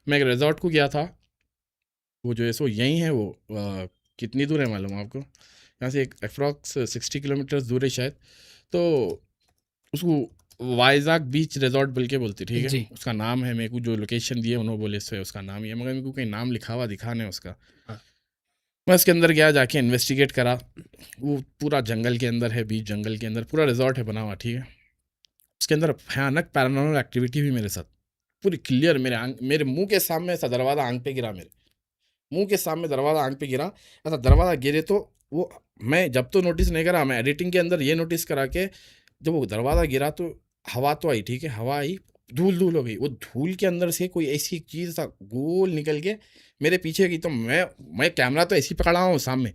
मैं एक रिजॉर्ट को गया था, वो जो है सो यहीं है वो, कितनी दूर है मालूम आपको? यहाँ से एक अप्रॉक्स 60 किलोमीटर दूर है शायद। तो उसको वाइजाग बीच रिजॉर्ट बोल के बोलते, ठीक है, जी। उसका नाम है। मेरे को जो लोकेशन दी है उन्होंने बोले से उसका नाम ही है, मगर मेरे को कहीं नाम लिखा हुआ दिखाने उसका। हाँ। मैं उसके अंदर गया, जाके इन्वेस्टिगेट करा। वो पूरा जंगल के अंदर है, बीच जंगल के अंदर पूरा रिजॉर्ट है बना हुआ, ठीक है। उसके अंदर भयानक पैरानॉर्मल एक्टिविटी हुई मेरे साथ, पूरी क्लियर मेरे मुंह के सामने ऐसा दरवाज़ा आंख पे गिरा, मेरे मुंह के सामने दरवाज़ा आंख पे गिरा। ऐसा दरवाज़ा गिरे तो वो, मैं जब तो नोटिस नहीं करा, मैं एडिटिंग के अंदर ये नोटिस करा कि जब वो दरवाज़ा गिरा तो हवा तो आई, ठीक है, हवा आई, धूल धूल हो गई। वो धूल के अंदर से कोई ऐसी चीज़ सा गोल निकल के मेरे पीछे गई। तो मैं कैमरा तो ऐसी पकड़ा हूँ सामने,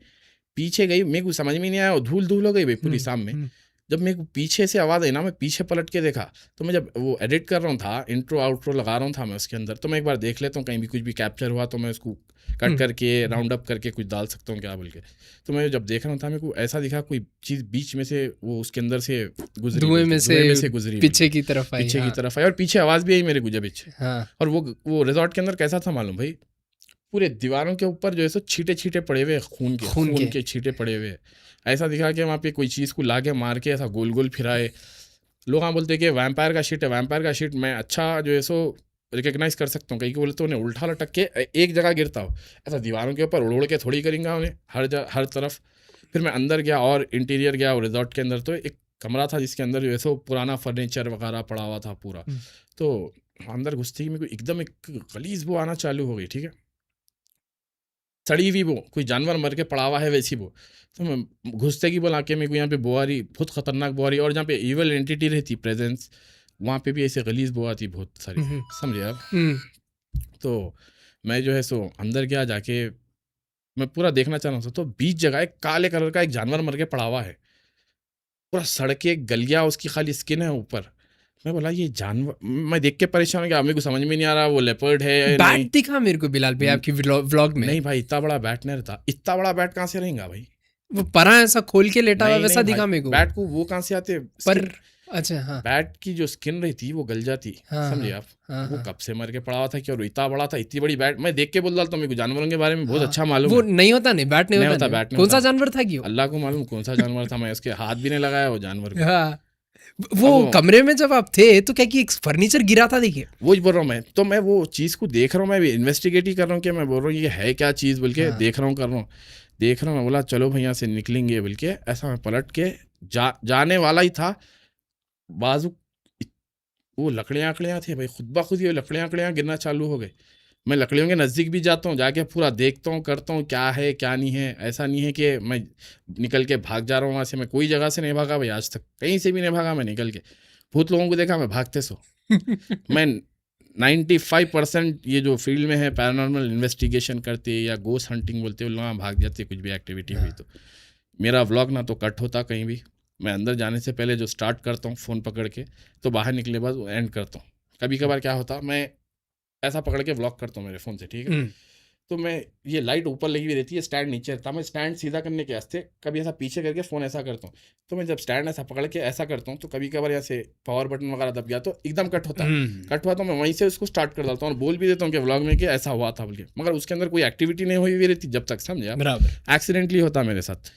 पीछे गई, मेरे को समझ में नहीं आया, वो धूल धूल हो गई भाई पूरी सामने। जब मेरे को पीछे से आवाज़ आई ना, मैं पीछे पलट के देखा, तो मैं जब वो एडिट कर रहा था, इंट्रो आउट्रो लगा रहा था मैं उसके अंदर, तो मैं एक बार देख लेता हूँ कहीं भी कुछ भी कैप्चर हुआ तो मैं उसको कट करके राउंड अप करके कुछ डाल सकता हूँ क्या बोल के। तो मैं जब देख रहा था, मेरे को ऐसा दिखा कोई चीज़ बीच में से वो उसके अंदर से गुजरी, धुएं में से गुजरी पीछे की तरफ आई। पीछे की हाँ। तरफ आई, और पीछे आवाज़ भी आई मेरे गुजर पीछे। हाँ। और वो रिजॉर्ट के अंदर कैसा था मालूम भाई, पूरे दीवारों के ऊपर जो है सो छींटे छींटे पड़े हुए, खून के छींटे पड़े हुए। ऐसा दिखा कि वहाँ पे कोई चीज़ को लाके मार के ऐसा गोल गोल फिराए। लोग हाँ बोलते कि वैम्पायर का शीट है, वैम्पायर का शीट मैं अच्छा जो है सो रिकग्नाइज कर सकता हूँ। कहीं को बोले तो उन्हें उल्टा लटक के एक जगह गिरता हो, ऐसा दीवारों के ऊपर उड़ उड़ के थोड़ी करेंगे उन्हें हर तरफ। फिर मैं अंदर गया और इंटीरियर गया, और रिजॉर्ट के अंदर तो एक कमरा था जिसके अंदर जो है सो पुराना फर्नीचर वगैरह पड़ा हुआ था पूरा। तो अंदर घुसते ही मेरे को एकदम एक गलीज वो आना चालू हो गई, ठीक है, सड़ी हुई वो, कोई जानवर मर के पड़ा हुआ है वैसी वो। तो मैं घुसते की बोला कि मेरे को यहाँ पे बो आ रही, बहुत खतरनाक बो आ रही, और जहाँ पे इवल एंटिटी रहती प्रेजेंस, वहाँ पे भी ऐसे गलीज बो आती बहुत सारी, समझे आप? तो मैं जो है सो अंदर गया, जाके मैं पूरा देखना चाह रहा था, तो बीच जगह एक काले कलर का एक जानवर मर के पड़ा हुआ है, पूरा सड़के गल गया, उसकी खाली स्किन है ऊपर। मैं बोला ये जानवर, मैं देख के परेशान हो गया, मेरे को समझ में नहीं आ रहा वो लेपर्ड है या नहीं। बैट दिखा मेरे को बिलाल भाई आपकी व्लॉग में। नहीं भाई, इतना बड़ा बैट नहीं रहता, इतना बड़ा बैट कहाँ से रहेगा भाई? वो परा ऐसा खोल के लेटा हुआ नहीं वैसा नहीं दिखा भाई, मेरे को। बैट को वो कहाँ से आते पर स्किन, अच्छा। हाँ। बैट की जो स्किन रहती वो गल जाती, हाँ। समझे हाँ। आप? हाँ। वो हाँ। कब से मर के पड़ा हुआ था, क्या इतना बड़ा था, इतनी बड़ी बैट। मैं देख के बोल डालता हूँ, मेरे को जानवरों के बारे में बहुत हाँ। अच्छा मालूम वो है। नहीं होता, नहीं बैट नहीं होता, बैट नहीं कौन सा होता, जानवर था कि वो? अल्लाह को मालूम कौन सा जानवर था, मैं उसके हाथ भी नहीं लगाया वो जानवर को। हाँ। वो अब वो कमरे में जब आप थे तो क्या कि फर्नीचर गिरा था, देखिए। वही बोल रहा हूँ मैं, तो मैं वो चीज़ को देख रहा हूँ, मैं भी इन्वेस्टिगेट ही कर रहा हूँ कि मैं बोल रहा हूँ ये है क्या चीज़ बोल के, हाँ। देख रहा हूँ, कर रहा हूँ, देख रहा हूँ। मैं बोला चलो भैया से निकलेंगे बोल के, ऐसा मैं पलट के जाने वाला ही था, बाजू वो लकड़ियाँ थी भाई, खुद ब खुद ये लकड़ियाँ गिरना चालू हो गए। मैं लकड़ियों के नज़दीक भी जाता हूँ, जाके पूरा देखता हूँ, करता हूँ क्या है क्या नहीं है। ऐसा नहीं है कि मैं निकल के भाग जा रहा हूँ वहाँ से, मैं कोई जगह से नहीं भागा भाई, आज तक कहीं से भी नहीं भागा मैं निकल के। बहुत लोगों को देखा मैं भागते सो। मैं 95% ये जो फील्ड में है, पैरानॉर्मल इन्वेस्टिगेशन करते या गोस्ट हंटिंग बोलते हैं, लोग भाग जाते कुछ भी एक्टिविटी हुई तो। मेरा व्लॉग ना तो कट होता कहीं भी, मैं अंदर जाने से पहले जो स्टार्ट करता हूँ फ़ोन पकड़ के, तो बाहर निकले बाद वो एंड करता हूँ। कभी कभार क्या होता, मैं ऐसा पकड़ के व्लॉग करता हूँ मेरे फ़ोन से, ठीक है, तो मैं ये लाइट ऊपर लगी हुई रहती है, स्टैंड नीचे रहता, मैं स्टैंड सीधा करने के वास्ते कभी ऐसा पीछे करके फ़ोन ऐसा करता हूँ। तो मैं जब स्टैंड ऐसा पकड़ के ऐसा करता हूँ, तो कभी कभार यहाँ से पावर बटन वगैरह दब गया तो एकदम कट होता है। कट हुआ तो मैं वहीं से उसको स्टार्ट कर डालता हूँ और बोल भी देता हूँ कि व्लॉग में कि ऐसा हुआ था बोल के, मगर उसके अंदर कोई एक्टिविटी नहीं हुई रहती जब तक, समझे आप? बराबर। एक्सीडेंटली होता मेरे साथ।